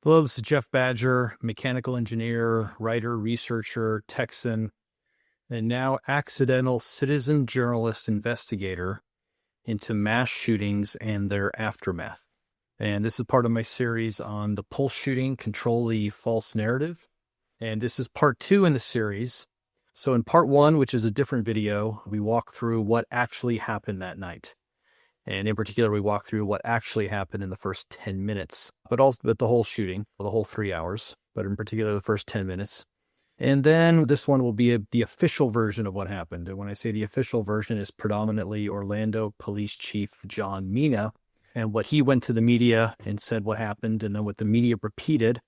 Hello, this is Jeff Badger, mechanical engineer, writer, researcher, Texan, and now accidental citizen journalist investigator into mass shootings and their aftermath. And this is part of my series on the Pulse shooting, Control the False Narrative. And this is part 2 in the series. So in part 1, which is a different video, we walk through what actually happened that night. And in particular, we walk through what actually happened in the first 10 minutes, but the whole shooting, the whole 3 hours, but in particular, the first 10 minutes. And then this one will be the official version of what happened. And when I say the official version, is predominantly Orlando Police Chief John Mina and what he went to the media and said what happened, and then what the media repeated,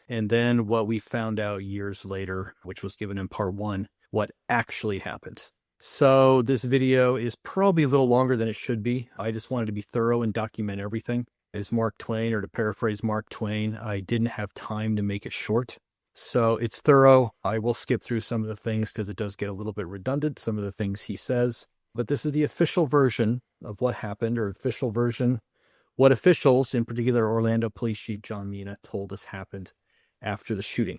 and then what we found out years later, which was given in part 1, what actually happened. So this video is probably a little longer than it should be. I just wanted to be thorough and document everything. As Mark Twain, or to paraphrase Mark Twain, I didn't have time to make it short. So it's thorough. I will skip through some of the things because it does get a little bit redundant, some of the things he says. But this is the official version of what happened, or official version, what officials, in particular Orlando Police Chief John Mina, told us happened after the shooting.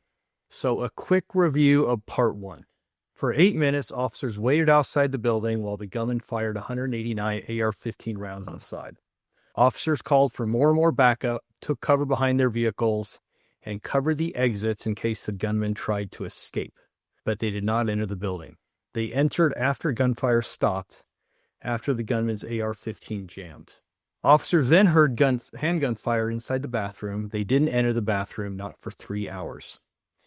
So a quick review of part 1. For 8 minutes, officers waited outside the building while the gunman fired 189 AR-15 rounds on the side. Officers called for more and more backup, took cover behind their vehicles, and covered the exits in case the gunman tried to escape. But they did not enter the building. They entered after gunfire stopped, after the gunman's AR-15 jammed. Officers then heard handgun fire inside the bathroom. They didn't enter the bathroom, not for 3 hours.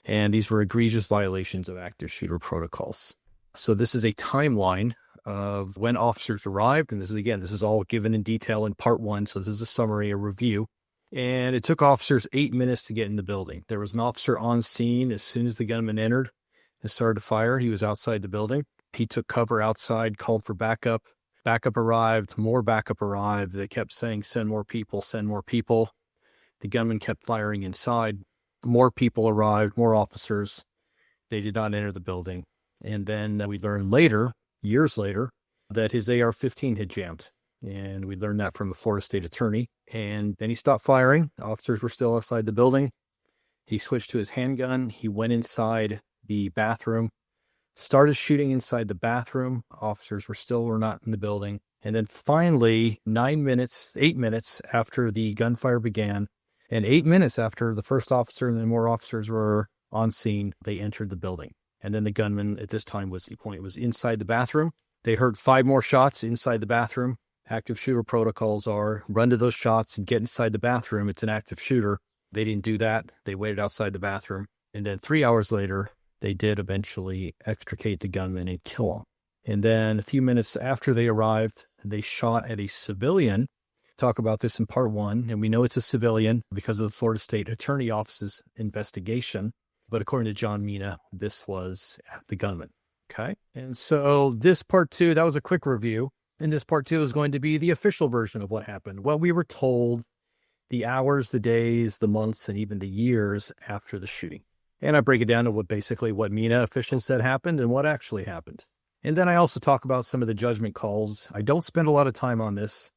And these were egregious violations of active shooter protocols. So this is a timeline of when officers arrived. And this is all given in detail in part 1. So this is a summary, a review. And it took officers 8 minutes to get in the building. There was an officer on scene as soon as the gunman entered and started to fire. He was outside the building. He took cover outside, called for backup. Backup arrived, more backup arrived. They kept saying, send more people, send more people. The gunman kept firing inside. More people arrived, more officers. They did not enter the building. And then we learned later, years later, that his AR-15 had jammed. And we learned that from the Florida State Attorney. And then he stopped firing. Officers were still outside the building. He switched to his handgun. He went inside the bathroom, started shooting inside the bathroom. Officers were not in the building. And then finally, 8 minutes after the gunfire began, and 8 minutes after the first officer and then more officers were on scene, they entered the building. And then the gunman at this time was inside the bathroom. They heard 5 more shots inside the bathroom. Active shooter protocols are run to those shots and get inside the bathroom. It's an active shooter. They didn't do that. They waited outside the bathroom. And then 3 hours later, they did eventually extricate the gunman and kill him. And then a few minutes after they arrived, they shot at a civilian. Talk about this in part 1, and we know it's a civilian because of the Florida State Attorney Office's investigation. But according to John Mina, this was the gunman. Okay. And so this part 2, that was a quick review. And this part 2 is going to be the official version of what happened. What we were told, the hours, the days, the months, and even the years after the shooting. And I break it down to what Mina officials said happened and what actually happened. And then I also talk about some of the judgment calls. I don't spend a lot of time on this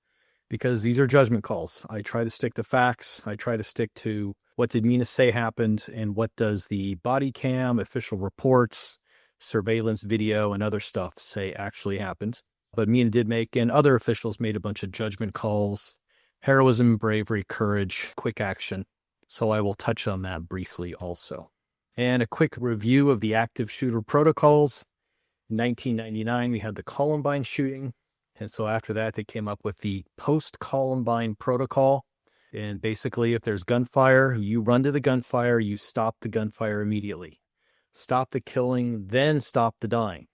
because these are judgment calls. I try to stick to facts. I try to stick to what did Mina say happened and what does the body cam, official reports, surveillance video, and other stuff say actually happened. But Mina did make, and other officials made, a bunch of judgment calls, heroism, bravery, courage, quick action. So I will touch on that briefly also. And a quick review of the active shooter protocols. In 1999, we had the Columbine shooting. And so after that, they came up with the post-Columbine protocol. And basically, if there's gunfire, you run to the gunfire, you stop the gunfire immediately. Stop the killing, then stop the dying.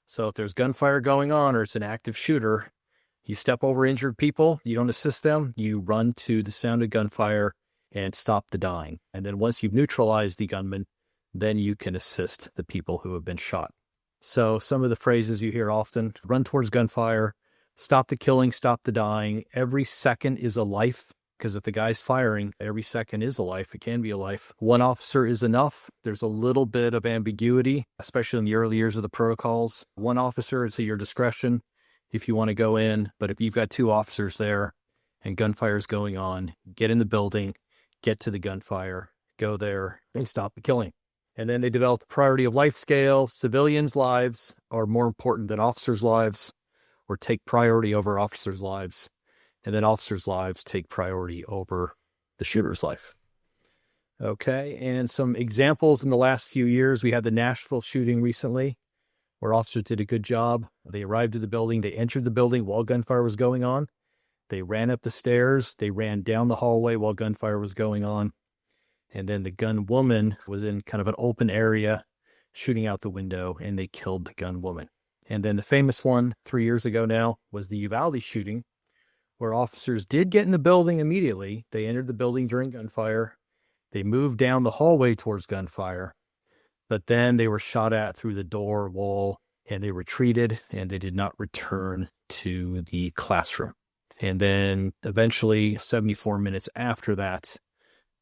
So if there's gunfire going on or it's an active shooter, you step over injured people, you don't assist them, you run to the sound of gunfire and stop the dying. And then once you've neutralized the gunman, then you can assist the people who have been shot. So some of the phrases you hear often: run towards gunfire, stop the killing, stop the dying. Every second is a life, because if the guy's firing, every second is a life. It can be a life. One officer is enough. There's a little bit of ambiguity, especially in the early years of the protocols. One officer is at your discretion if you want to go in. But if you've got 2 officers there and gunfire is going on, get in the building, get to the gunfire, go there, and stop the killing. And then they developed the priority of life scale. Civilians' lives are more important than officers' lives, or take priority over officers' lives. And then officers' lives take priority over the shooter's life. Okay, and some examples in the last few years. We had the Nashville shooting recently, where officers did a good job. They arrived at the building. They entered the building while gunfire was going on. They ran up the stairs. They ran down the hallway while gunfire was going on. And then the gun woman was in kind of an open area shooting out the window, and they killed the gun woman. And then the famous one 3 years ago now was the Uvalde shooting, where officers did get in the building immediately. They entered the building during gunfire. They moved down the hallway towards gunfire, but then they were shot at through the door wall, and they retreated, and they did not return to the classroom. And then eventually, 74 minutes after that,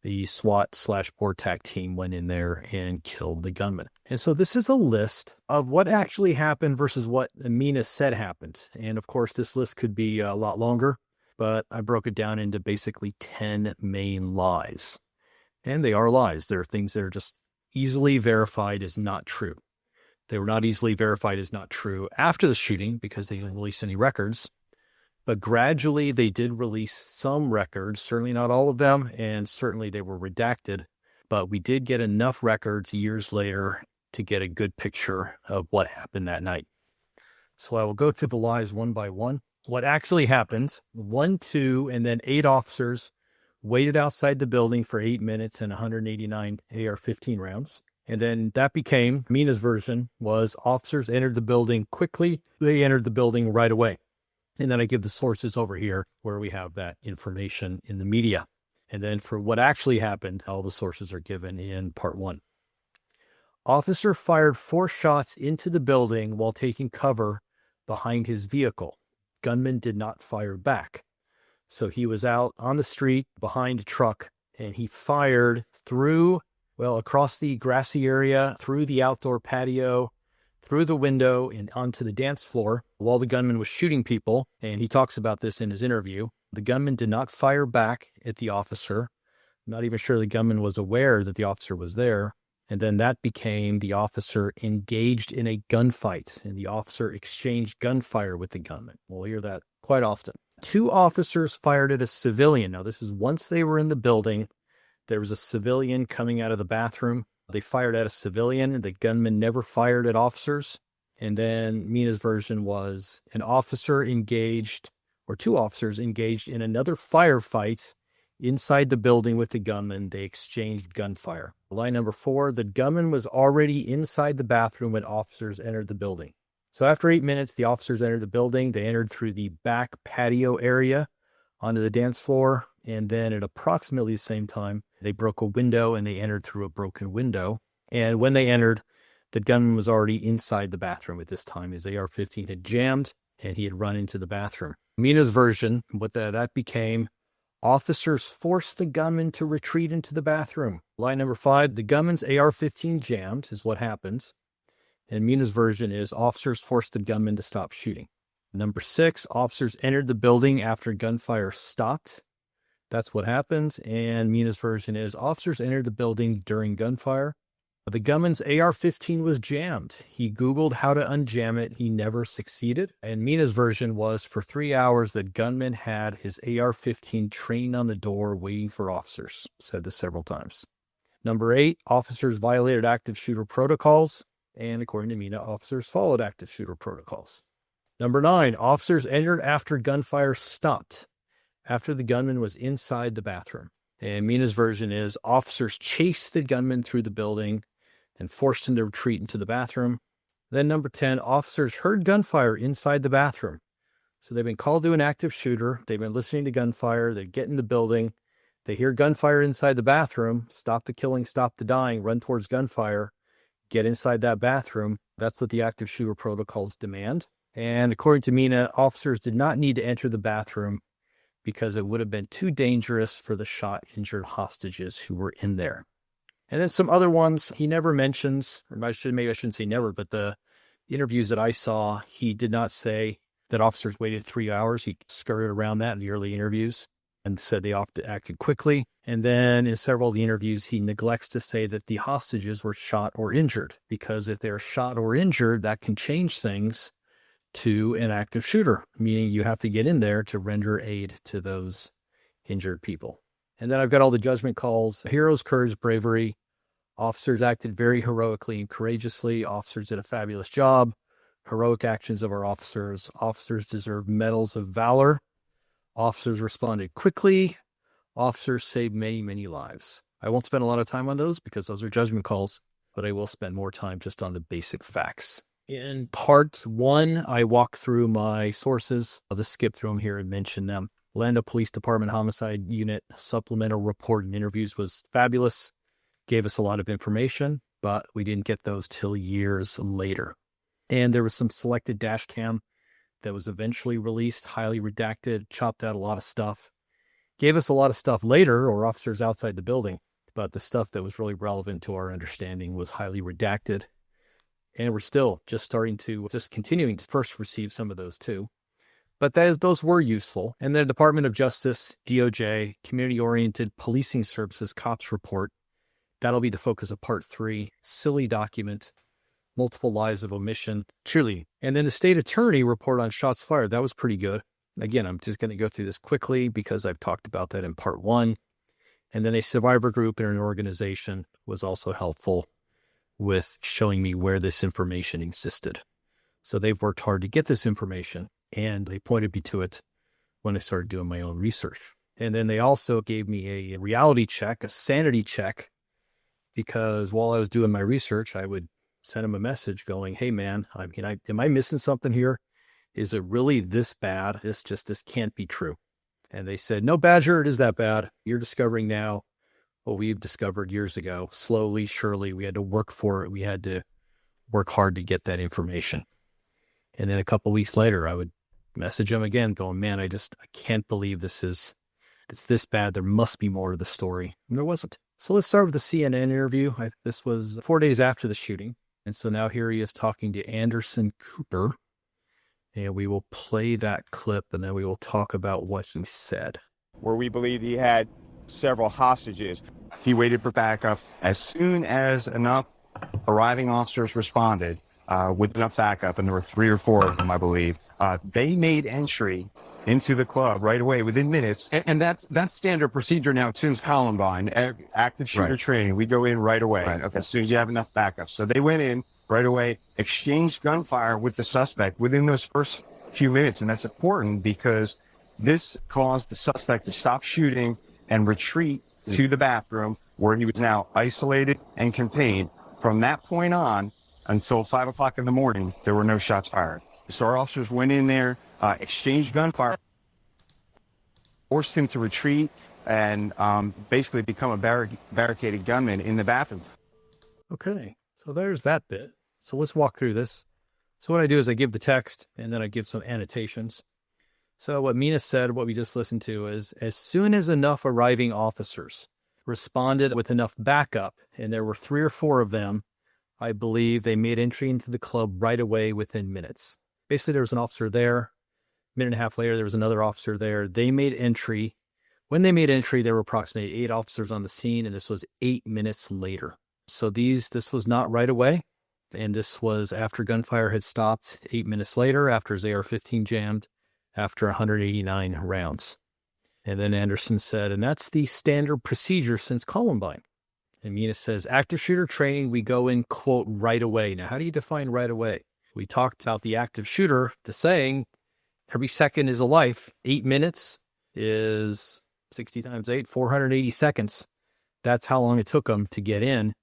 the SWAT/BORTAC team went in there and killed the gunman. And so this is a list of what actually happened versus what Mina said happened. And of course, this list could be a lot longer, but I broke it down into basically 10 main lies. And they are lies. There are things that are just easily verified as not true. They were not easily verified as not true after the shooting because they didn't release any records. But gradually, they did release some records, certainly not all of them, and certainly they were redacted. But we did get enough records years later to get a good picture of what happened that night. So I will go through the lies one by one. What actually happened, 1, 2, and then 8 officers waited outside the building for 8 minutes and 189 AR-15 rounds. And then that became, Mina's version was officers entered the building quickly. They entered the building right away. And then I give the sources over here where we have that information in the media. And then for what actually happened, all the sources are given in part 1. Officer fired 4 shots into the building while taking cover behind his vehicle. Gunman did not fire back. So he was out on the street behind a truck, and he fired across the grassy area, through the outdoor patio, through the window and onto the dance floor while the gunman was shooting people. And he talks about this in his interview. The gunman did not fire back at the officer. I'm not even sure the gunman was aware that the officer was there. And then that became the officer engaged in a gunfight, and the officer exchanged gunfire with the gunman. We'll hear that quite often. 2 officers fired at a civilian. Now, this is once they were in the building. There was a civilian coming out of the bathroom. They fired at a civilian. The gunman never fired at officers. And then Mina's version was an officer engaged, or 2 officers engaged in another firefight inside the building with the gunman. They exchanged gunfire. Line number 4, the gunman was already inside the bathroom when officers entered the building. So after 8 minutes, the officers entered the building. They entered through the back patio area onto the dance floor. And then at approximately the same time, they broke a window and they entered through a broken window. And when they entered, the gunman was already inside the bathroom at this time. His AR-15 had jammed and he had run into the bathroom. Mina's version, what that became, officers forced the gunman to retreat into the bathroom. Line number 5, the gunman's AR-15 jammed is what happens. And Mina's version is officers forced the gunman to stop shooting. Number 6, officers entered the building after gunfire stopped. That's what happened. And Mina's version is officers entered the building during gunfire. The gunman's AR-15 was jammed. He Googled how to unjam it. He never succeeded. And Mina's version was for 3 hours, the gunman had his AR-15 trained on the door waiting for officers. Said this several times. Number 8, officers violated active shooter protocols. And according to Mina, officers followed active shooter protocols. Number 9, officers entered after gunfire stopped, after the gunman was inside the bathroom. And Mina's version is officers chased the gunman through the building and forced him to retreat into the bathroom. Then number 10, officers heard gunfire inside the bathroom. So they've been called to an active shooter. They've been listening to gunfire. They get in the building. They hear gunfire inside the bathroom. Stop the killing, stop the dying, run towards gunfire. Get inside that bathroom. That's what the active shooter protocols demand. And according to Mina, officers did not need to enter the bathroom because it would have been too dangerous for the shot injured hostages who were in there. And then some other ones he never mentions, or maybe I shouldn't say never, but the interviews that I saw, he did not say that officers waited 3 hours. He skirted around that in the early interviews. and said they often acted quickly. And then in several of the interviews, he neglects to say that the hostages were shot or injured, because if they're shot or injured, that can change things to an active shooter, meaning you have to get in there to render aid to those injured people. And then I've got all the judgment calls: heroes, courage, bravery. Officers acted very heroically and courageously. Officers did a fabulous job. Heroic actions of our officers. Officers deserve medals of valor. Officers responded quickly. Officers saved many, many lives. I won't spend a lot of time on those because those are judgment calls, but I will spend more time just on the basic facts. In part 1, I walk through my sources. I'll just skip through them here and mention them. Orlando Police Department Homicide Unit supplemental report and interviews was fabulous. Gave us a lot of information, but we didn't get those till years later. And there was some selected dash cam that was eventually released, highly redacted, chopped out a lot of stuff. Gave us a lot of stuff later, or officers outside the building, but the stuff that was really relevant to our understanding was highly redacted. And we're still just continuing to first receive some of those too. But those were useful. And the Department of Justice, DOJ, Community-Oriented Policing Services COPS report, that'll be the focus of part 3. Silly document, multiple lies of omission, truly. And then the state attorney report on shots fired, that was pretty good. Again, I'm just going to go through this quickly because I've talked about that in part 1. And then a survivor group and an organization was also helpful with showing me where this information existed. So they've worked hard to get this information, and they pointed me to it when I started doing my own research. And then they also gave me a reality check, a sanity check, because while I was doing my research, I would send them a message going, hey man, am I missing something here? Is it really this bad? This can't be true. And they said, no, Badger, it is that bad. You're discovering now what we've discovered years ago. Slowly, surely, we had to work for it. We had to work hard to get that information. And then a couple of weeks later, I would message them again going, man, I can't believe it's this bad. There must be more to the story. And there wasn't. So let's start with the CNN interview. This was 4 days after the shooting. And so now here he is talking to Anderson Cooper. And we will play that clip and then we will talk about what he said. Where we believe he had several hostages. He waited for backup. As soon as enough arriving officers responded with enough backup, and there were 3 or 4 of them, I believe, they made entry into the club right away within minutes. And that's standard procedure now too. Columbine, active shooter training. We go in right away as soon as you have enough backup. So they went in right away, exchanged gunfire with the suspect within those first few minutes. And that's important because this caused the suspect to stop shooting and retreat to the bathroom where he was now isolated and contained. From that point on until 5 o'clock in the morning, there were no shots fired. So our officers went in there, exchanged gunfire, forced him to retreat and basically become a barricaded gunman in the bathroom. Okay, so there's that bit. So let's walk through this. So what I do is I give the text and then I give some annotations. So what Mina said, what we just listened to, is as soon as enough arriving officers responded with enough backup, and there were 3 or 4 of them, I believe they made entry into the club right away within minutes. Basically, there was an officer there. A minute and a half later, there was another officer there. They made entry. When they made entry, there were approximately 8 officers on the scene, and this was 8 minutes later. So this was not right away, and this was after gunfire had stopped 8 minutes later, after his AR-15 jammed, after 189 rounds. And then Anderson said, and that's the standard procedure since Columbine. And Mina says, active shooter training, we go in, quote, right away. Now, how do you define right away? We talked about the active shooter, the saying, every second is a life. 8 minutes is 60 times 8, 480 seconds. That's how long it took them to get in.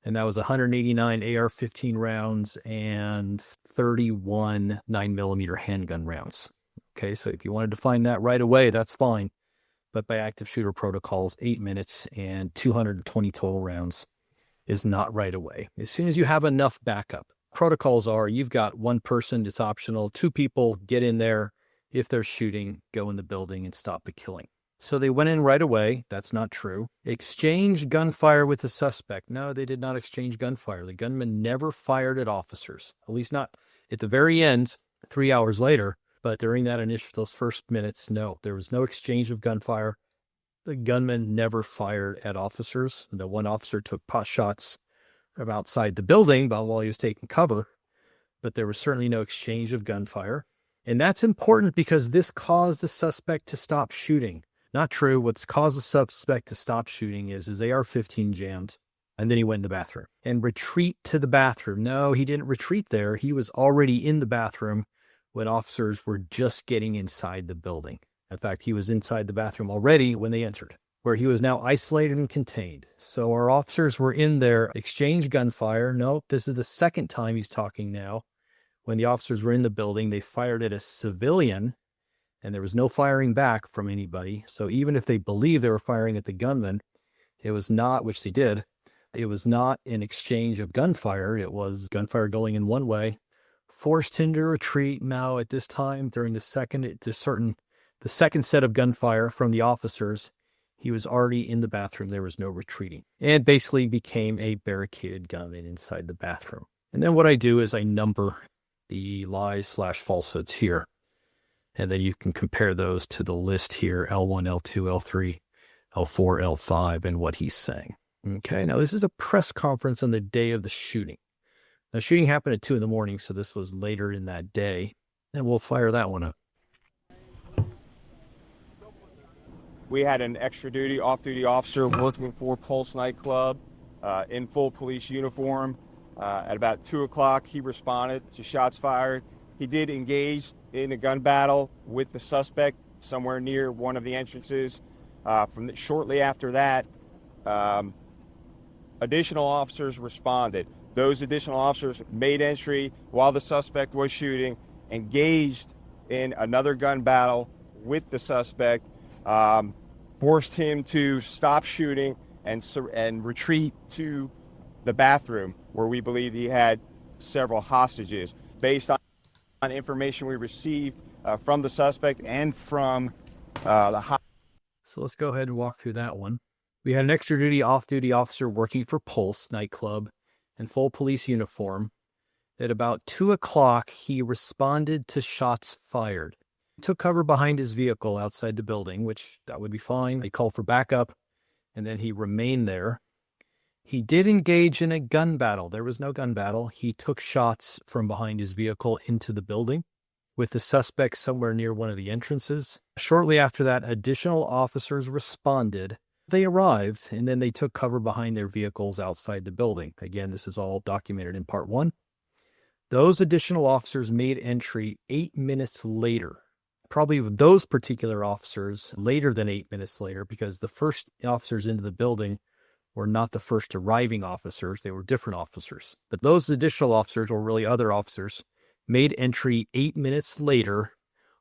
And that was 189 AR-15 rounds and 31 9mm handgun rounds. Okay, so if you want to define that right away, that's fine. But by active shooter protocols, 8 minutes and 220 total rounds is not right away. As soon as you have enough backup, protocols are you've got 1 person, it's optional, 2 people, get in there. If they're shooting, go in the building and stop the killing. So they went in right away. That's not true. Exchanged gunfire with the suspect. No, they did not exchange gunfire. The gunman never fired at officers, at least not at the very end, 3 hours later. But during those first minutes, no, there was no exchange of gunfire. The gunman never fired at officers. The one officer took pot shots from outside the building while he was taking cover, but there was certainly no exchange of gunfire. And that's important because this caused the suspect to stop shooting. Not true. What's caused the suspect to stop shooting is his AR-15 jammed, and then he went in the bathroom. And retreat to the bathroom. No, he didn't retreat there. He was already in the bathroom when officers were just getting inside the building. In fact, he was inside the bathroom already when they entered, where he was now isolated and contained. So our officers were in there, exchanged gunfire. Nope, this is the second time he's talking now. When the officers were in the building, they fired at a civilian, and there was no firing back from anybody. So even if they believed they were firing at the gunman, it was not, which they did, it was not an exchange of gunfire. It was gunfire going in one way, forced him to retreat. Now at this time, during the second set of gunfire from the officers, he was already in the bathroom. There was no retreating, and basically became a barricaded gunman inside the bathroom. And then what I do is I number the lies/falsehoods here. And then you can compare those to the list here, L1, L2, L3, L4, L5, and what he's saying. Okay, now this is a press conference on the day of the shooting. The shooting happened at 2 a.m, so this was later in that day. And we'll fire that one up. We had an extra duty, off-duty officer working for Pulse Nightclub in full police uniform. At about 2 o'clock, he responded to shots fired. He did engage in a gun battle with the suspect somewhere near one of the entrances. Shortly after that, additional officers responded. Those additional officers made entry while the suspect was shooting, engaged in another gun battle with the suspect, forced him to stop shooting and retreat to the bathroom, where we believe he had several hostages. Based on information we received from the suspect and from the So let's go ahead and walk through that one. We had an extra duty, off-duty officer working for Pulse Nightclub in full police uniform. At about 2 o'clock, he responded to shots fired. He took cover behind his vehicle outside the building, which that would be fine. He called for backup, and then he remained there. He did engage in a gun battle. There was no gun battle. He took shots from behind his vehicle into the building with the suspect somewhere near one of the entrances. Shortly after that, additional officers responded. They arrived, and then they took cover behind their vehicles outside the building. Again, this is all documented in part 1. Those additional officers made entry 8 minutes later. Probably those particular officers later than 8 minutes later, because the first officers into the building were not the first arriving officers. They were different officers. But those additional officers, or really other officers, made entry 8 minutes later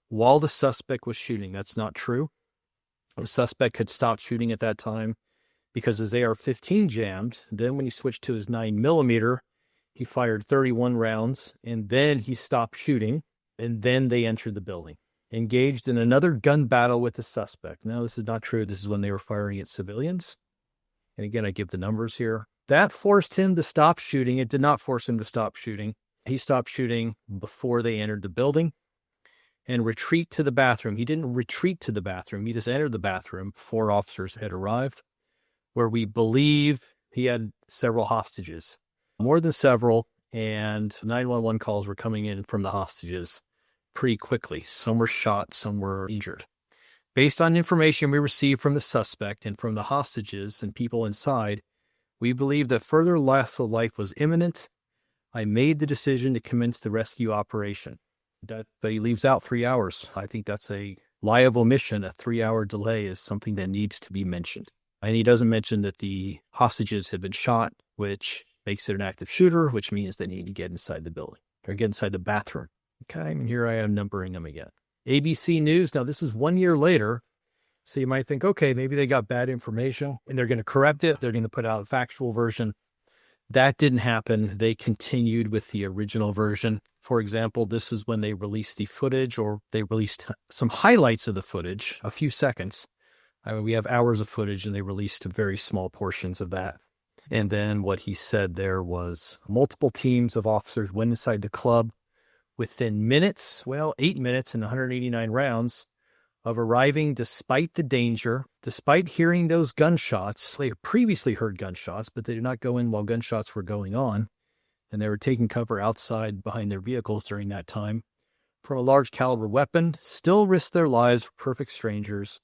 while the suspect was shooting. That's not true. The suspect had stopped shooting at that time because his AR-15 jammed. Then when he switched to his 9mm, he fired 31 rounds, and then he stopped shooting, and then they entered the building. Engaged in another gun battle with the suspect. No, this is not true. This is when they were firing at civilians. And again, I give the numbers here. That forced him to stop shooting. It did not force him to stop shooting. He stopped shooting before they entered the building and retreat to the bathroom. He didn't retreat to the bathroom. He just entered the bathroom before officers had arrived, where we believe he had several hostages, more than several, and 911 calls were coming in from the hostages pretty quickly. Some were shot, some were injured. Based on information we received from the suspect and from the hostages and people inside, we believe that further loss of life was imminent. I made the decision to commence the rescue operation. But he leaves out 3 hours. I think that's a lie of omission. A 3-hour delay is something that needs to be mentioned. And he doesn't mention that the hostages had been shot, which makes it an active shooter, which means they need to get inside the building or get inside the bathroom. Okay, and here I am numbering them again. ABC News. Now, this is 1 year later, so you might think, okay, maybe they got bad information and they're going to correct it. They're going to put out a factual version. That didn't happen. They continued with the original version. For example, this is when they released the footage, or they released some highlights of the footage, a few seconds. I mean, we have hours of footage, and they released very small portions of that. And then what he said there was multiple teams of officers went inside the club. Within minutes, 8 minutes and 189 rounds, of arriving despite the danger, despite hearing those gunshots. They previously heard gunshots, but they did not go in while gunshots were going on, and they were taking cover outside behind their vehicles during that time from a large caliber weapon, still risked their lives for perfect strangers,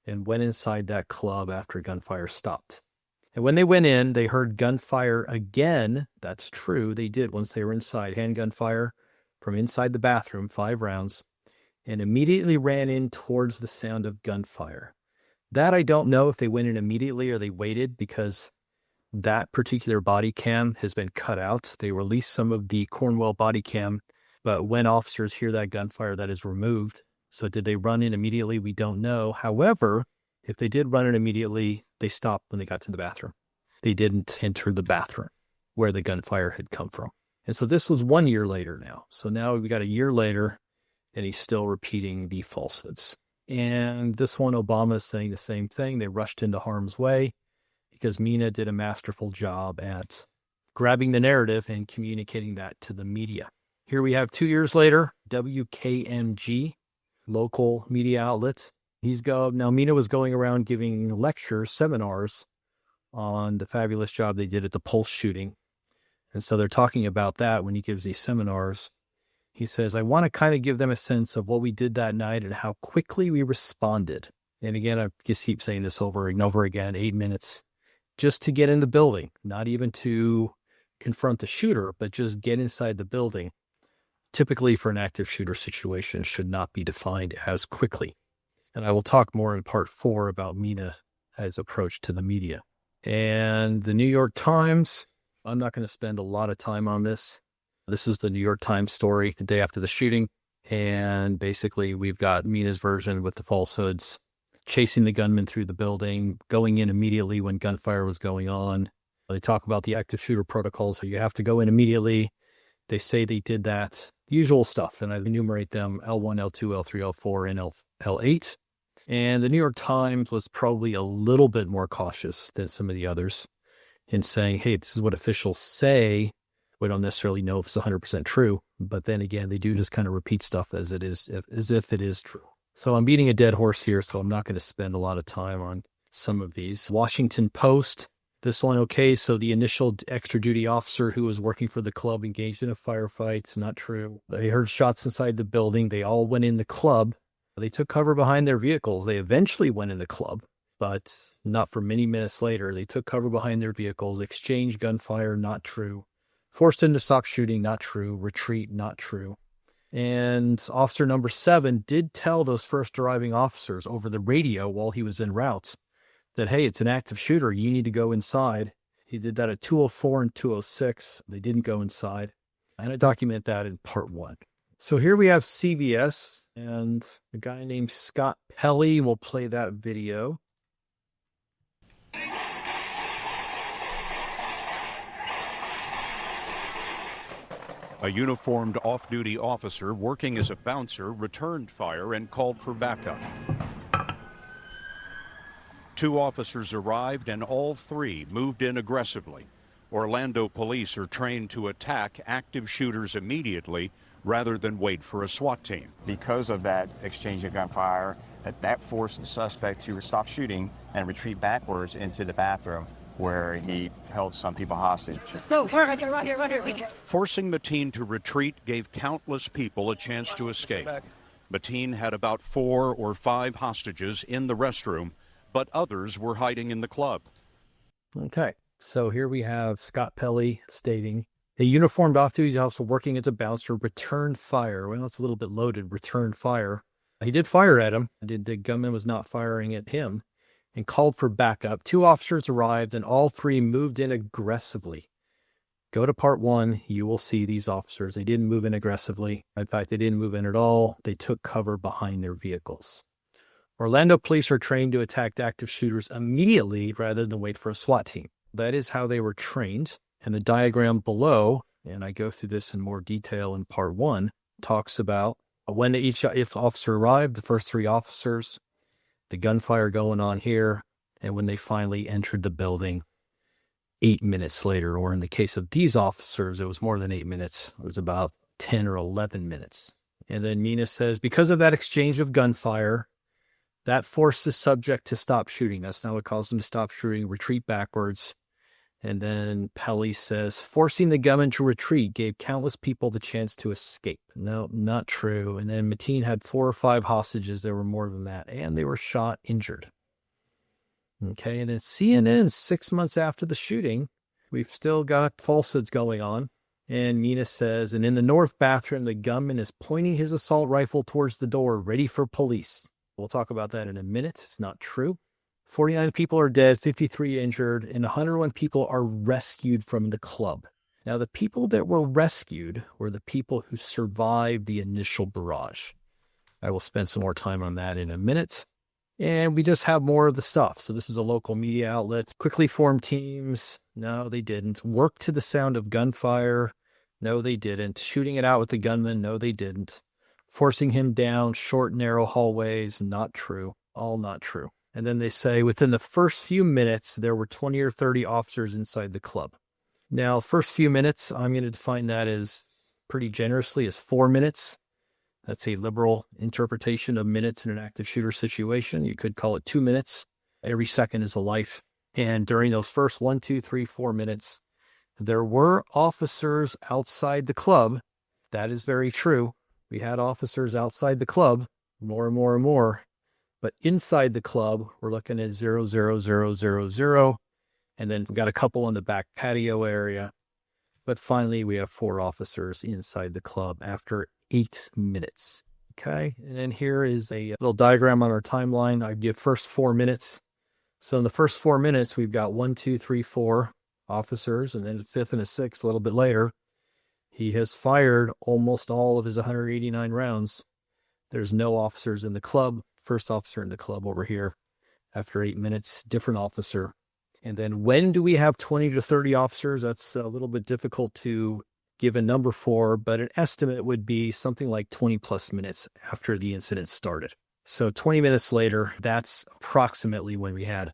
and went inside that club after gunfire stopped. And when they went in, they heard gunfire again. That's true. They did once they were inside. Handgun fire from inside the bathroom, 5 rounds, and immediately ran in towards the sound of gunfire. That I don't know if they went in immediately or they waited, because that particular body cam has been cut out. They released some of the Cornwall body cam, but when officers hear that gunfire, that is removed. So did they run in immediately? We don't know. However, if they did run in immediately, they stopped when they got to the bathroom. They didn't enter the bathroom where the gunfire had come from. And so this was 1 year later now. So now we got a year later, and he's still repeating the falsehoods. And this one, Obama is saying the same thing. They rushed into harm's way because Mina did a masterful job at grabbing the narrative and communicating that to the media. Here we have 2 years later, WKMG, local media outlet. Now Mina was going around giving lectures, seminars on the fabulous job they did at the Pulse shooting. And so they're talking about that when he gives these seminars. He says, I want to kind of give them a sense of what we did that night and how quickly we responded. And again, I just keep saying this over and over again, 8 minutes just to get in the building, not even to confront the shooter, but just get inside the building. Typically for an active shooter situation should not be defined as quickly. And I will talk more in part 4 about Mina's approach to the media. And the New York Times, I'm not going to spend a lot of time on this. This is the New York Times story the day after the shooting. And basically we've got Mina's version with the falsehoods, chasing the gunman through the building, going in immediately when gunfire was going on. They talk about the active shooter protocol, so you have to go in immediately. They say they did that, the usual stuff, and I enumerate them, L1, L2, L3, L4, and L8. And the New York Times was probably a little bit more cautious than some of the others in saying, hey, this is what officials say. We don't necessarily know if it's 100% true, but then again, they do just kind of repeat stuff as if it is true. So I'm beating a dead horse here, so I'm not going to spend a lot of time on some of these. Washington Post, this one, okay, so the initial extra duty officer who was working for the club engaged in a firefight. Not true. They heard shots inside the building. They all went in the club. They took cover behind their vehicles. They eventually went in the club, but not for many minutes later. They took cover behind their vehicles, exchanged gunfire, not true. Forced them to stop shooting, not true. Retreat, not true. And officer number 7 did tell those first arriving officers over the radio while he was en route that, hey, it's an active shooter. You need to go inside. He did that at 2:04 and 2:06. They didn't go inside. And I document that in part 1. So here we have CBS and a guy named Scott Pelley will play that video. A uniformed off-duty officer working as a bouncer returned fire and called for backup. 2 officers arrived and all 3 moved in aggressively. Orlando police are trained to attack active shooters immediately rather than wait for a SWAT team. Because of that exchange of gunfire, that forced the suspect to stop shooting and retreat backwards into the bathroom, where he held some people hostage. Let's go. Run here. Forcing Mateen to retreat gave countless people a chance to escape. Mateen had about 4 or 5 hostages in the restroom, but others were hiding in the club. Okay, so here we have Scott Pelley stating, a uniformed off-duty officer working as a bouncer returned fire. Well, it's a little bit loaded, returned fire. He did fire at him. The gunman was not firing at him, and called for backup. 2 officers arrived, and all 3 moved in aggressively. Go to part 1, you will see these officers. They didn't move in aggressively. In fact, they didn't move in at all. They took cover behind their vehicles. Orlando police are trained to attack active shooters immediately rather than wait for a SWAT team. That is how they were trained. And the diagram below, and I go through this in more detail in part 1, talks about when each officer arrived, the first 3 officers, the gunfire going on here, and when they finally entered the building 8 minutes later, or in the case of these officers, it was more than 8 minutes. It was about 10 or 11 minutes. And then Mina says, because of that exchange of gunfire, That forced the subject to stop shooting. That's not what caused him to stop shooting, retreat backwards. And then Pelley says, forcing the gunman to retreat gave countless people the chance to escape. No, not true. And then Mateen had 4 or 5 hostages. There were more than that. And they were shot, injured. Okay, and then CNN, 6 months after the shooting, we've still got falsehoods going on. And Mina says, and in the north bathroom, the gunman is pointing his assault rifle towards the door, ready for police. We'll talk about that in a minute. It's not true. 49 people are dead, 53 injured, and 101 people are rescued from the club. Now, the people that were rescued were the people who survived the initial barrage. I will spend some more time on that in a minute. And we just have more of the stuff. So this is a local media outlet. Quickly formed teams. No, they didn't. Work to the sound of gunfire. No, they didn't. Shooting it out with the gunman. No, they didn't. Forcing him down short, narrow hallways. Not true. All not true. And then they say within the first few minutes, there were 20 or 30 officers inside the club. Now, first few minutes, I'm going to define that as pretty generously as 4 minutes. That's a liberal interpretation of minutes in an active shooter situation. You could call it 2 minutes. Every second is a life. And during those first 1, 2, 3, 4 minutes, there were officers outside the club. That is very true. We had officers outside the club, more and more and more. But inside the club, we're looking at 0, 0, 0, 0, 0. And then we've got a couple on the back patio area. But finally, we have 4 officers inside the club after 8 minutes. Okay. And then here is a little diagram on our timeline. I give first 4 minutes. So in the first 4 minutes, we've got 1, 2, 3, 4 officers. And then a 5th and a 6th a little bit later. He has fired almost all of his 189 rounds. There's no officers in the club. First officer in the club over here. After 8 minutes, different officer. And then when do we have 20 to 30 officers? That's a little bit difficult to give a number for, but an estimate would be something like 20 plus minutes after the incident started. So 20 minutes later, that's approximately when we had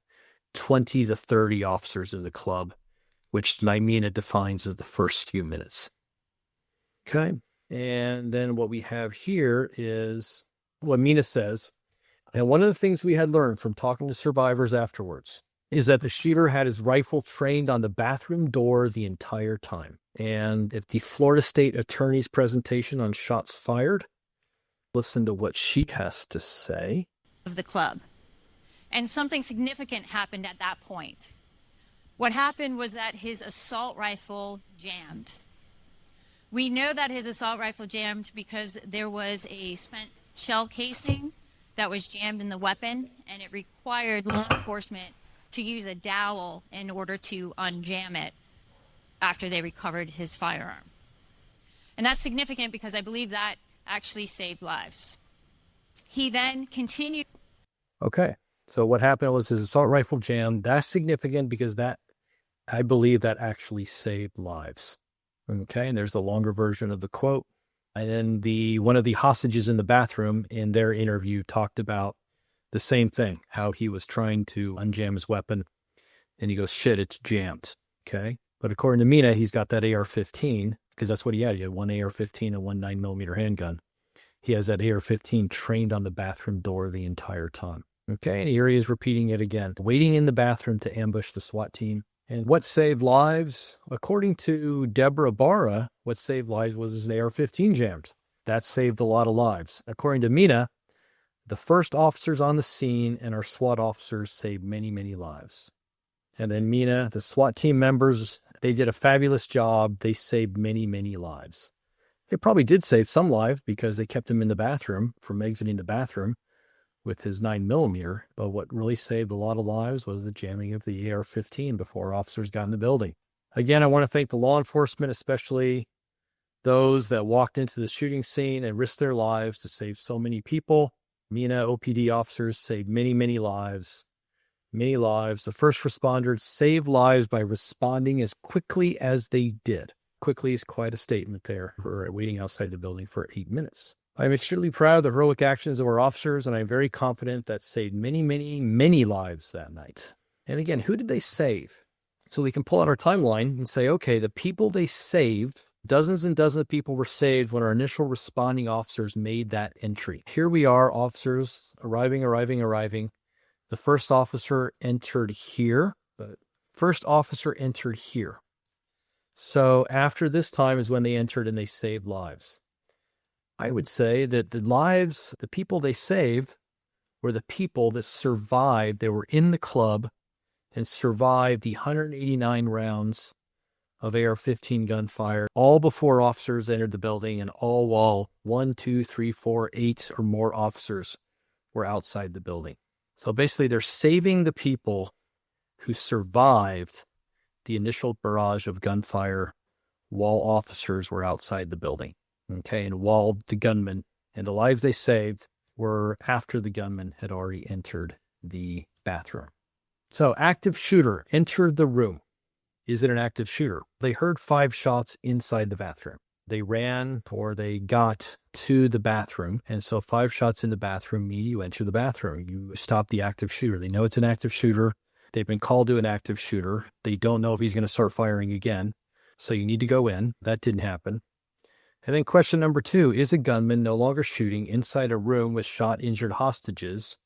20 to 30 officers in the club, which Mina defines as the first few minutes. Okay. And then what we have here is what Mina says. And one of the things we had learned from talking to survivors afterwards is that the shooter had his rifle trained on the bathroom door the entire time. And at the Florida State Attorney's presentation on shots fired, listen to what she has to say. Of the club. And something significant happened at that point. What happened was that his assault rifle jammed. We know that his assault rifle jammed because there was a spent shell casing that was jammed in the weapon, and it required law enforcement to use a dowel in order to unjam it after they recovered his firearm. And that's significant because I believe that actually saved lives. He then continued. Okay. So what happened was his assault rifle jammed. That's significant because that, I believe that actually saved lives. Okay. And there's the longer version of the quote. And then one of the hostages in the bathroom in their interview talked about the same thing, how he was trying to unjam his weapon. And he goes, shit, it's jammed. Okay. But according to Mina, he's got that AR-15 because that's what he had. He had one AR-15 and one 9mm handgun. He has that AR-15 trained on the bathroom door the entire time. Okay. And here he is repeating it again, waiting in the bathroom to ambush the SWAT team. And what saved lives? According to Deborah Barra, what saved lives was his AR-15 jammed. That saved a lot of lives. According to Mina, the first officers on the scene and our SWAT officers saved many, many lives. And then Mina, the SWAT team members, they did a fabulous job. They saved many, many lives. They probably did save some lives because they kept him in the bathroom from exiting the bathroom with his 9mm. But what really saved a lot of lives was the jamming of the AR-15 before officers got in the building. Again, I want to thank the law enforcement, especially those that walked into the shooting scene and risked their lives to save so many people. Mina OPD officers saved many, many lives. Many lives. The first responders saved lives by responding as quickly as they did. Quickly is quite a statement there for waiting outside the building for 8 minutes. I'm extremely proud of the heroic actions of our officers, and I'm very confident that saved many, many, many lives that night. And again, who did they save? So we can pull out our timeline and say, okay, the people they saved Dozens and dozens of people were saved when our initial responding officers made that entry. Here we are, officers arriving. The first officer entered here. So after this time is when they entered and they saved lives. I would say that the people they saved were the people that survived. They were in the club and survived the 189 rounds of AR-15 gunfire, all before officers entered the building and all while 1, 2, 3, 4, 8 or more officers were outside the building. So basically they're saving the people who survived the initial barrage of gunfire while officers were outside the building. Okay, and while the gunmen and the lives they saved were after the gunman had already entered the bathroom. So active shooter entered the room. Is it an active shooter? They heard 5 shots inside the bathroom. They ran or they got to the bathroom. And so 5 shots in the bathroom mean you enter the bathroom. You stop the active shooter. They know it's an active shooter. They've been called to an active shooter. They don't know if he's going to start firing again. So you need to go in. That didn't happen. And then question number 2, is a gunman no longer shooting inside a room with shot injured hostages?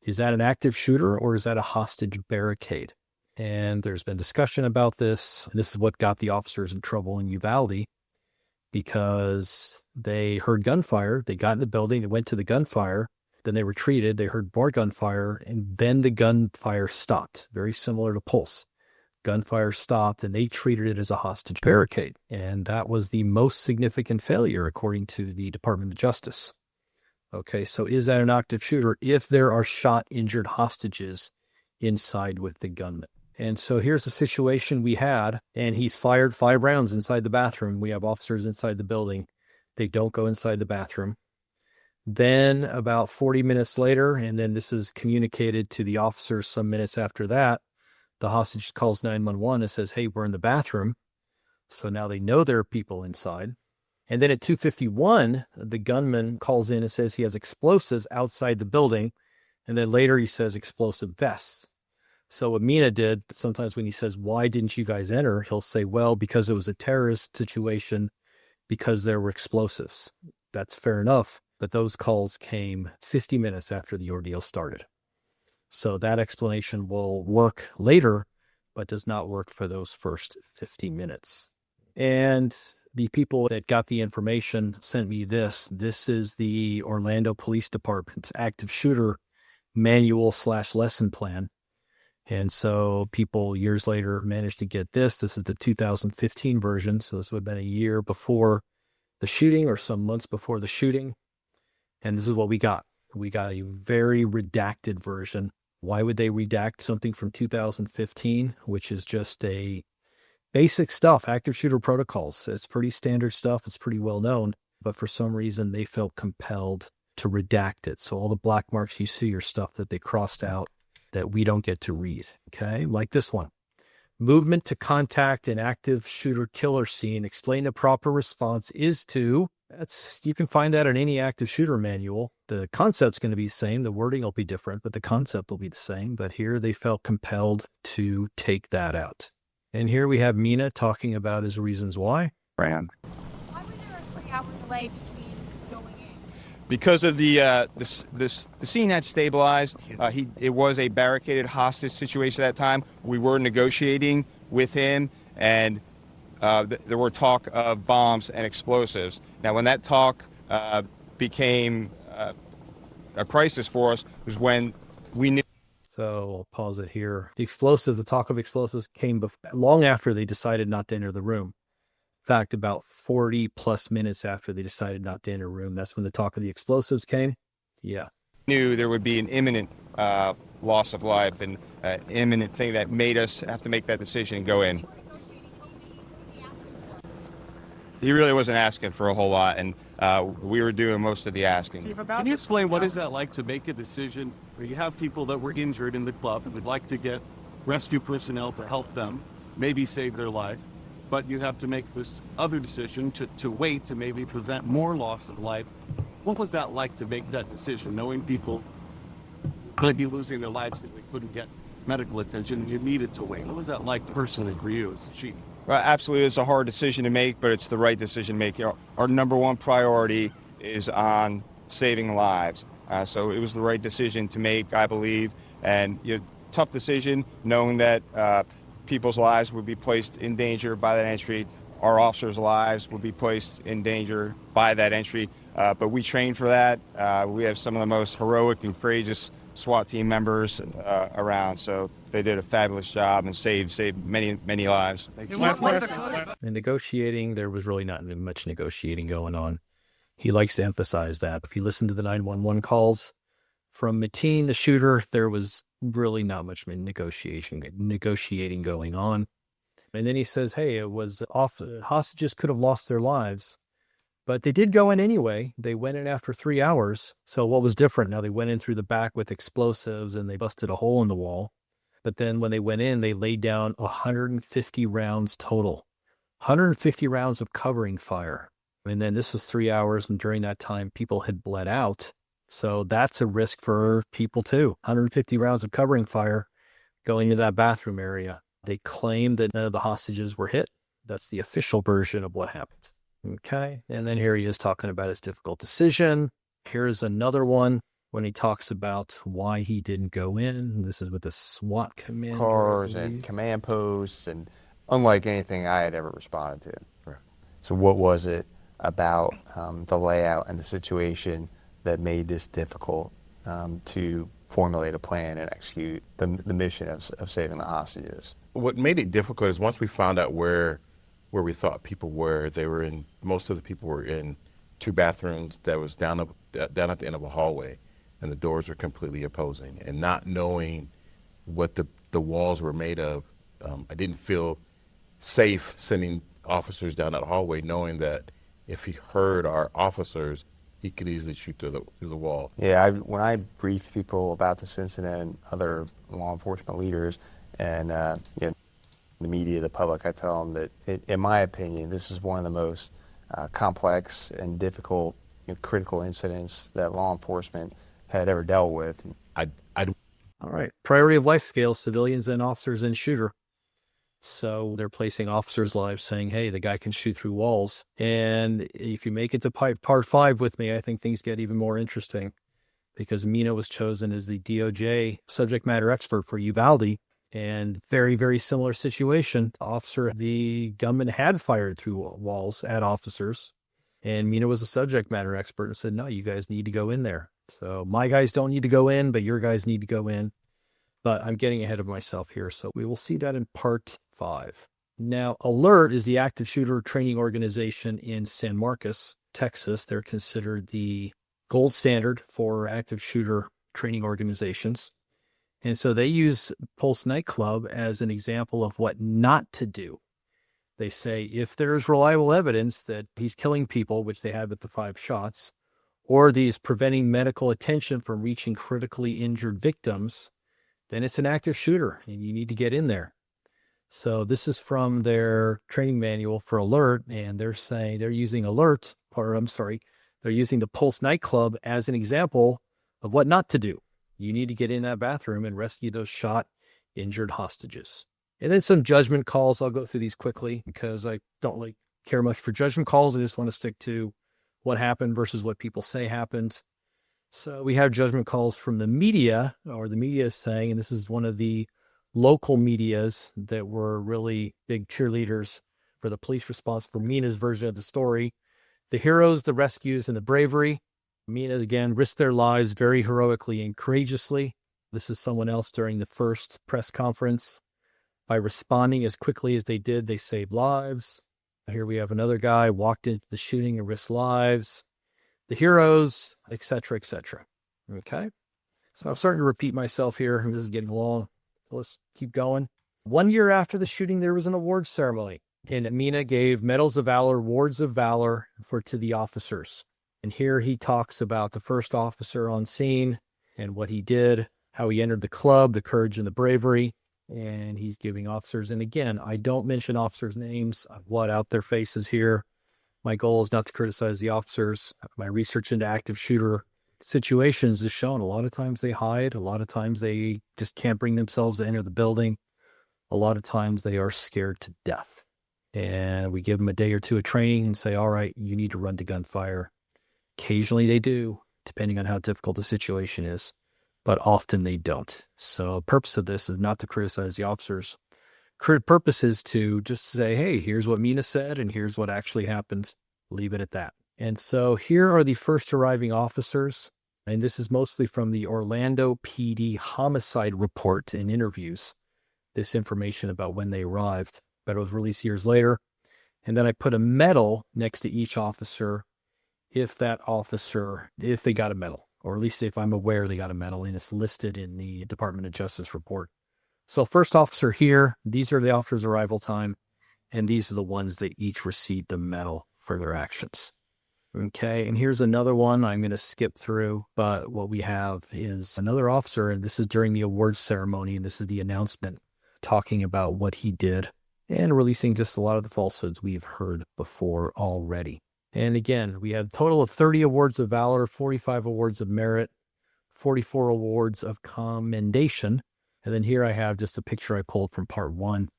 Is that an active shooter or is that a hostage barricade? And there's been discussion about this. This is what got the officers in trouble in Uvalde because they heard gunfire. They got in the building, they went to the gunfire, then they retreated, they heard more gunfire, and then the gunfire stopped. Very similar to Pulse. Gunfire stopped and they treated it as a hostage barricade. And that was the most significant failure according to the Department of Justice. Okay, so is that an active shooter if there are shot injured hostages inside with the gunman? And so here's the situation we had, and he's fired 5 rounds inside the bathroom. We have officers inside the building. They don't go inside the bathroom. Then about 40 minutes later, and then this is communicated to the officers some minutes after that, the hostage calls 911 and says, hey, we're in the bathroom. So now they know there are people inside. And then at 2:51, the gunman calls in and says he has explosives outside the building. And then later he says explosive vests. So what Mina did, sometimes when he says, why didn't you guys enter? He'll say, well, because it was a terrorist situation, because there were explosives. That's fair enough. But those calls came 50 minutes after the ordeal started. So that explanation will work later, but does not work for those first 50 minutes. And the people that got the information sent me this. This is the Orlando Police Department's active shooter manual/lesson plan. And so people years later managed to get this. This is the 2015 version. So this would have been a year before the shooting or some months before the shooting. And this is what we got. We got a very redacted version. Why would they redact something from 2015, which is just a basic stuff, active shooter protocols? It's pretty standard stuff. It's pretty well known. But for some reason, they felt compelled to redact it. So all the black marks you see are stuff that they crossed out that we don't get to read, okay? Like this one. Movement to contact an active shooter killer scene. Explain the proper response is to. You can find that in any active shooter manual. The concept's going to be the same. The wording will be different, but the concept will be the same. But here they felt compelled to take that out. And here we have Mina talking about his reasons why. Ran. Why was there a 3-hour delay between going in? Because of the scene had stabilized. It was a barricaded hostage situation at that time. We were negotiating with him, and there were talk of bombs and explosives. Now, when that talk became a crisis for us was when we knew. So I'll pause it here. The talk of explosives came long after they decided not to enter the room. In fact, about 40 plus minutes after they decided not to enter the room, that's when the talk of the explosives came. Yeah. Knew there would be an imminent loss of life and imminent thing that made us have to make that decision and go in. He really wasn't asking for a whole lot, and we were doing most of the asking. Can you explain what is that like to make a decision where you have people that were injured in the club and would like to get rescue personnel to help them, maybe save their life, but you have to make this other decision to wait to maybe prevent more loss of life? What was that like to make that decision, knowing people could be losing their lives because they couldn't get medical attention. You needed to wait. What was that like personally for you as a chief? Well, absolutely, it's a hard decision to make, but it's the right decision to make. Our number one priority is on saving lives. So it was the right decision to make, I believe, and tough decision knowing that people's lives would be placed in danger by that entry. Our officers' lives would be placed in danger by that entry. But we trained for that. We have some of the most heroic and courageous SWAT team members around. So they did a fabulous job and saved many, many lives. In negotiating, there was really not much negotiating going on. He likes to emphasize that. If you listen to the 911 calls from Mateen, the shooter, there was really not much negotiating going on. And then he says, hey, it was off. Hostages could have lost their lives, but they did go in anyway. They went in after 3 hours. So what was different? Now they went in through the back with explosives and they busted a hole in the wall. But then when they went in, they laid down 150 rounds total, 150 rounds of covering fire. And then this was 3 hours. And during that time, people had bled out. So that's a risk for people too. 150 rounds of covering fire going into that bathroom area. They claimed that none of the hostages were hit. That's the official version of what happened. Okay. And then here he is talking about his difficult decision. Here's another one when he talks about why he didn't go in. This is with the SWAT command. Cars and command posts, and unlike anything I had ever responded to. Right. So what was it about the layout and the situation that made this difficult to formulate a plan and execute the mission of saving the hostages? What made it difficult is once we found out where we thought people were, most of the people were in two bathrooms that was down at the end of a hallway, and the doors were completely opposing. And not knowing what the walls were made of, I didn't feel safe sending officers down that hallway, knowing that if he heard our officers, he could easily shoot through the wall. Yeah, when I briefed people about this incident, other law enforcement leaders, and the media, the public, I tell them that, in my opinion, this is one of the most complex and difficult, critical incidents that law enforcement had ever dealt with. All right. Priority of life scale, civilians and officers and shooter. So they're placing officers' lives saying, hey, the guy can shoot through walls. And if you make it to part 5 with me, I think things get even more interesting, because Mina was chosen as the DOJ subject matter expert for Uvalde. And very, very similar situation. The gunman had fired through walls at officers. And Mina was a subject matter expert and said, no, you guys need to go in there. So my guys don't need to go in, but your guys need to go in. But I'm getting ahead of myself here. So we will see that in part 5. Now, Alert is the active shooter training organization in San Marcos, Texas. They're considered the gold standard for active shooter training organizations. And so they use Pulse Nightclub as an example of what not to do. They say if there's reliable evidence that he's killing people, which they have at the 5 shots, or he's preventing medical attention from reaching critically injured victims, then it's an active shooter and you need to get in there. So this is from their training manual for Alert, and they're saying they're using they're using the Pulse Nightclub as an example of what not to do. You need to get in that bathroom and rescue those shot, injured hostages. And then some judgment calls. I'll go through these quickly because I don't care much for judgment calls. I just want to stick to what happened versus what people say happened. So we have judgment calls from the media, or the media is saying, and this is one of the local medias that were really big cheerleaders for the police response for Mina's version of the story. The heroes, the rescues, and the bravery. Mina, again, risked their lives very heroically and courageously. This is someone else during the first press conference. By responding as quickly as they did, they saved lives. Here we have another guy walked into the shooting and risked lives. The heroes, etc., etc. Okay? So I'm starting to repeat myself here. This is getting long. So let's keep going. 1 year after the shooting, there was an awards ceremony. And Mina gave Medals of Valor, Awards of Valor to the officers. And here he talks about the first officer on scene and what he did, how he entered the club, the courage and the bravery. And he's giving officers. And again, I don't mention officers' names. I've blot out their faces here. My goal is not to criticize the officers. My research into active shooter situations is shown. A lot of times they hide. A lot of times they just can't bring themselves to enter the building. A lot of times they are scared to death. And we give them a day or two of training and say, all right, you need to run to gunfire. Occasionally they do, depending on how difficult the situation is, but often they don't. So the purpose of this is not to criticize the officers. Purpose is to just say, hey, here's what Mina said, and here's what actually happened. Leave it at that. And so here are the first arriving officers, and this is mostly from the Orlando PD homicide report and interviews, this information about when they arrived, but it was released years later. And then I put a medal next to each officer if they got a medal, or at least if I'm aware they got a medal, and it's listed in the Department of Justice report. So first officer here, these are the officers' arrival time, and these are the ones that each received the medal for their actions. Okay, and here's another one I'm going to skip through, but what we have is another officer, and this is during the awards ceremony, and this is the announcement talking about what he did and releasing just a lot of the falsehoods we've heard before already. And again, we had a total of 30 awards of valor, 45 awards of merit, 44 awards of commendation. And then here I have just a picture I pulled from part 1,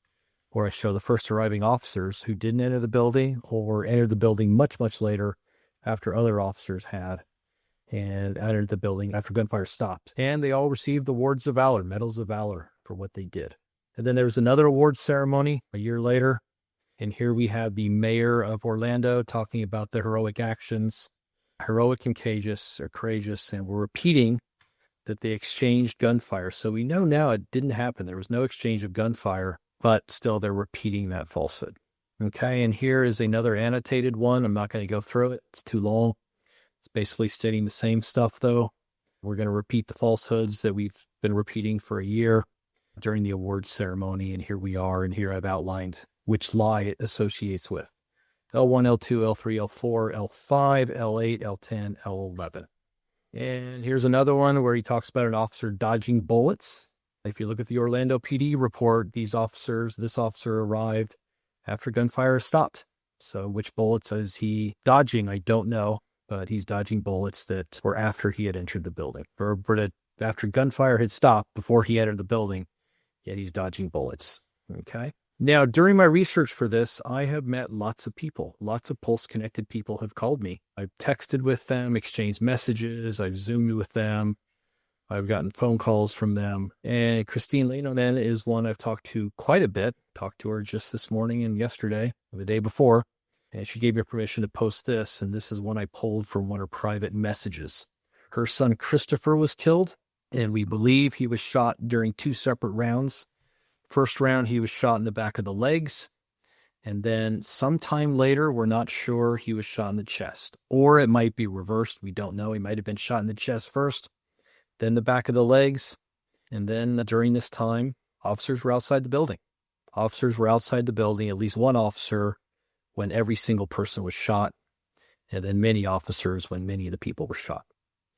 where I show the first arriving officers who didn't enter the building or entered the building much, much later after other officers had, and entered the building after gunfire stopped. And they all received awards of valor, medals of valor for what they did. And then there was another awards ceremony a year later. And here we have the mayor of Orlando talking about the heroic actions, heroic and courageous, and we're repeating that they exchanged gunfire. So we know now it didn't happen. There was no exchange of gunfire, but still they're repeating that falsehood. Okay, and here is another annotated one. I'm not going to go through it. It's too long. It's basically stating the same stuff, though. We're going to repeat the falsehoods that we've been repeating for a year during the awards ceremony, and here we are, and here I've outlined which lie it associates with. L1, L2, L3, L4, L5, L8, L10, L11. And here's another one where he talks about an officer dodging bullets. If you look at the Orlando PD report, this officer arrived after gunfire stopped. So which bullets is he dodging? I don't know, but he's dodging bullets that were after he had entered the building. Or after gunfire had stopped before he entered the building, yet he's dodging bullets. Okay. Now, during my research for this, I have met lots of people. Lots of Pulse-connected people have called me. I've texted with them, exchanged messages. I've Zoomed with them. I've gotten phone calls from them. And Christine Leinonen is one I've talked to quite a bit. Talked to her just this morning and yesterday, the day before. And she gave me permission to post this. And this is one I pulled from one of her private messages. Her son Christopher was killed, and we believe he was shot during 2 separate rounds. First round, he was shot in the back of the legs. And then sometime later, we're not sure, he was shot in the chest. Or it might be reversed. We don't know. He might have been shot in the chest first, then the back of the legs. And then during this time, officers were outside the building. Officers were outside the building, at least one officer, when every single person was shot. And then many officers when many of the people were shot.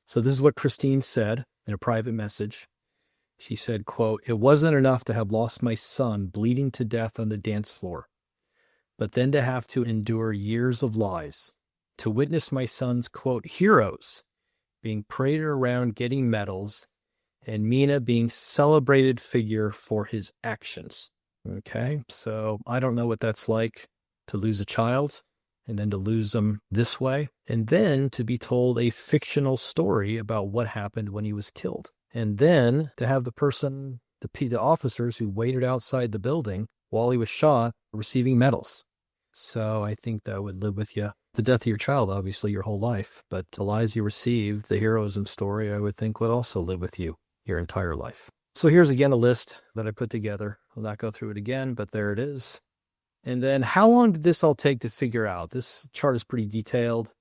So this is what Christine said in a private message. She said, quote, "It wasn't enough to have lost my son bleeding to death on the dance floor, but then to have to endure years of lies, to witness my son's, quote, heroes being paraded around getting medals, and Mina being celebrated figure for his actions." Okay, so I don't know what that's like to lose a child and then to lose them this way, and then to be told a fictional story about what happened when he was killed. And then to have the officers who waited outside the building while he was shot receiving medals. So I think that would live with you. The death of your child, obviously, your whole life. But the lies you received, the heroism story, I would think would also live with you your entire life. So here's again a list that I put together. I'll not go through it again, but there it is. And then how long did this all take to figure out? This chart is pretty detailed.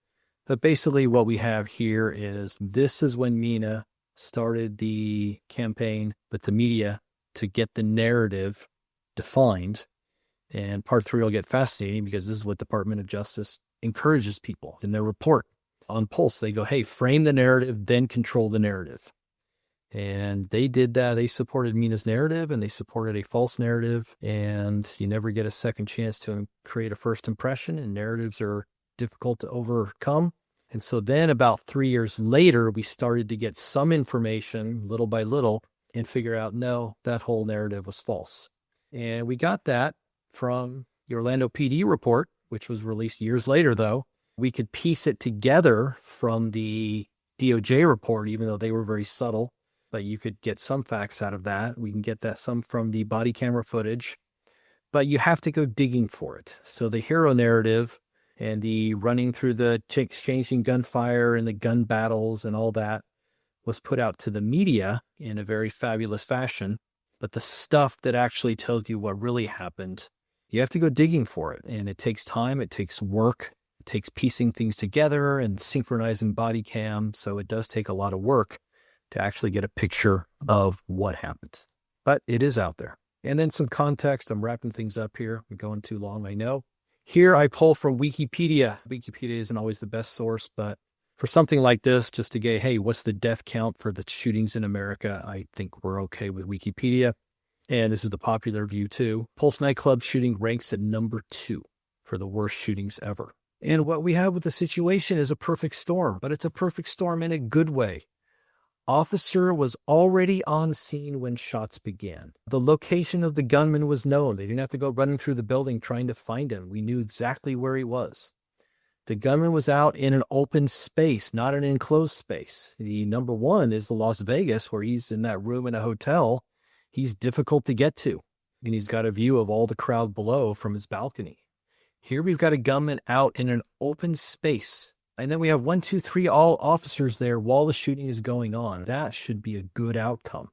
But basically what we have here is this is when Mina started the campaign with the media to get the narrative defined. And part 3 will get fascinating because this is what Department of Justice encourages people in their report. On Pulse, they go, hey, frame the narrative, then control the narrative. And they did that. They supported Mina's narrative and they supported a false narrative. And you never get a second chance to create a first impression, and narratives are difficult to overcome. And so then about 3 years later, we started to get some information little by little and figure out, no, that whole narrative was false. And we got that from the Orlando PD report, which was released years later, though. We could piece it together from the DOJ report, even though they were very subtle, but you could get some facts out of that. We can get that some from the body camera footage, but you have to go digging for it. So the hero narrative and the running through the exchanging gunfire and the gun battles and all that was put out to the media in a very fabulous fashion. But the stuff that actually tells you what really happened, you have to go digging for it. And it takes time, it takes work, it takes piecing things together and synchronizing body cam. So it does take a lot of work to actually get a picture of what happened. But it is out there. And then some context. I'm wrapping things up here. We're going too long, I know. Here I pull from Wikipedia. Wikipedia isn't always the best source, but for something like this, just to get, hey, what's the death count for the shootings in America? I think we're okay with Wikipedia. And this is the popular view too. Pulse Nightclub shooting ranks at number 2 for the worst shootings ever. And what we have with the situation is a perfect storm, but it's a perfect storm in a good way. Officer was already on scene when shots began. The location of the gunman was known. They didn't have to go running through the building trying to find him. We knew exactly where he was. The gunman was out in an open space, not an enclosed space. The number one is the Las Vegas, where he's in that room in a hotel. He's difficult to get to, and he's got a view of all the crowd below from his balcony. Here we've got a gunman out in an open space. And then we have 1, 2, 3, all officers there while the shooting is going on. That should be a good outcome.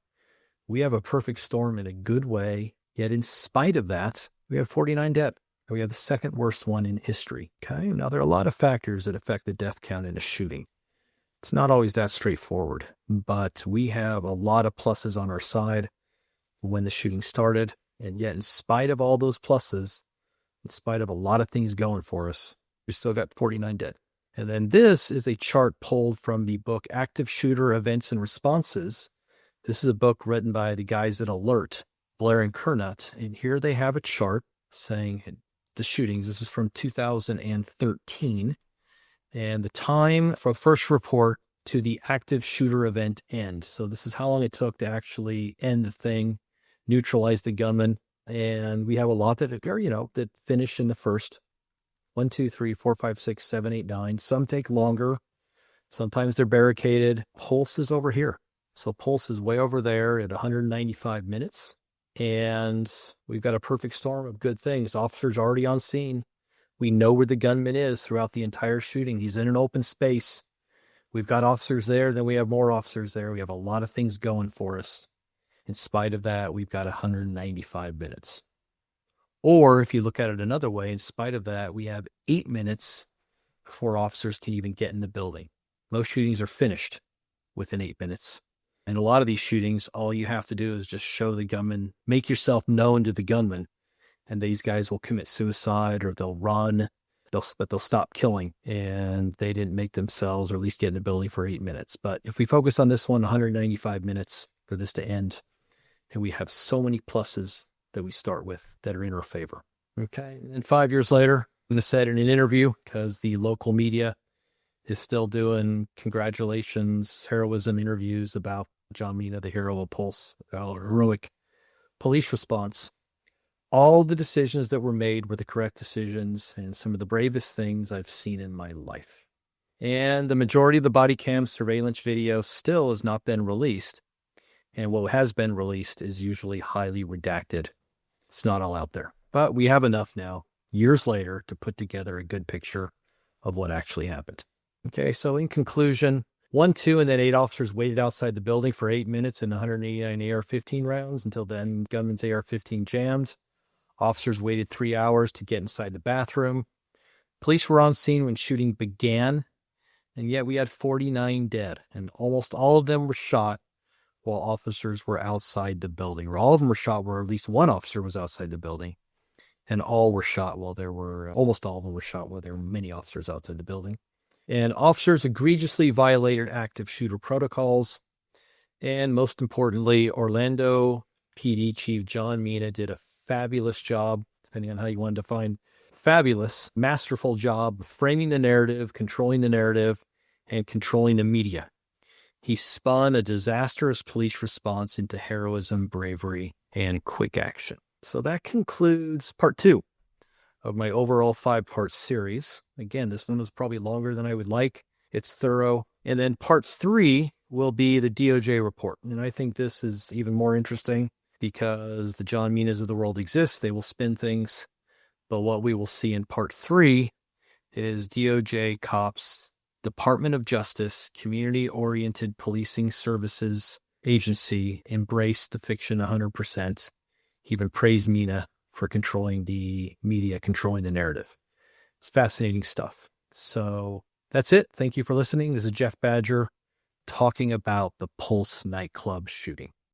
We have a perfect storm in a good way. Yet in spite of that, we have 49 dead. We have the second worst one in history. Okay. Now there are a lot of factors that affect the death count in a shooting. It's not always that straightforward, but we have a lot of pluses on our side when the shooting started. And yet in spite of all those pluses, in spite of a lot of things going for us, we still got 49 dead. And then this is a chart pulled from the book Active Shooter Events and Responses. This is a book written by the guys at Alert, Blair and Kernut. And here they have a chart saying the shootings. This is from 2013. And the time from first report to the active shooter event end. So this is how long it took to actually end the thing, neutralize the gunman. And we have a lot that are, that finish in the first. 1, 2, 3, 4, 5, 6, 7, 8, 9. Some take longer. Sometimes they're barricaded. Pulse is over here. So Pulse is way over there at 195 minutes. And we've got a perfect storm of good things. Officers already on scene. We know where the gunman is throughout the entire shooting. He's in an open space. We've got officers there. Then we have more officers there. We have a lot of things going for us. In spite of that, we've got 195 minutes. Or if you look at it another way, in spite of that, we have 8 minutes before officers can even get in the building. Most shootings are finished within 8 minutes. And a lot of these shootings, all you have to do is just show the gunman, make yourself known to the gunman, and these guys will commit suicide or they'll run, but they'll stop killing. And they didn't make themselves or at least get in the building for 8 minutes. But if we focus on this one, 195 minutes for this to end, and we have so many pluses that we start with that are in our favor. Okay. And 5 years later, I'm going to say it in an interview because the local media is still doing congratulations, heroism interviews about John Mina, the hero of Pulse, heroic police response. All the decisions that were made were the correct decisions and some of the bravest things I've seen in my life. And the majority of the body cam surveillance video still has not been released. And what has been released is usually highly redacted. It's not all out there, but we have enough now, years later, to put together a good picture of what actually happened. Okay, so in conclusion, 1, 2, and then 8 officers waited outside the building for 8 minutes and 189 AR-15 rounds until then gunman's AR-15 jammed. Officers waited 3 hours to get inside the bathroom. Police were on scene when shooting began, and yet we had 49 dead, and almost all of them were shot while officers were outside the building, or all of them were shot where at least one officer was outside the building, and all were shot while almost all of them were shot while there were many officers outside the building. And officers egregiously violated active shooter protocols. And most importantly, Orlando PD Chief John Mina did a fabulous job depending on how you want to define fabulous, masterful job of framing the narrative, controlling the narrative, and controlling the media. He spun a disastrous police response into heroism, bravery, and quick action. So that concludes part 2 of my overall 5-part series. Again, this one was probably longer than I would like. It's thorough. And then part 3 will be the DOJ report. And I think this is even more interesting because the John Minas of the world exist. They will spin things. But what we will see in part 3 is DOJ cops, Department of Justice, community-oriented policing services agency embraced the fiction 100%. He even praised Mina for controlling the media, controlling the narrative. It's fascinating stuff. So that's it. Thank you for listening. This is Jeff Badger talking about the Pulse Nightclub shooting.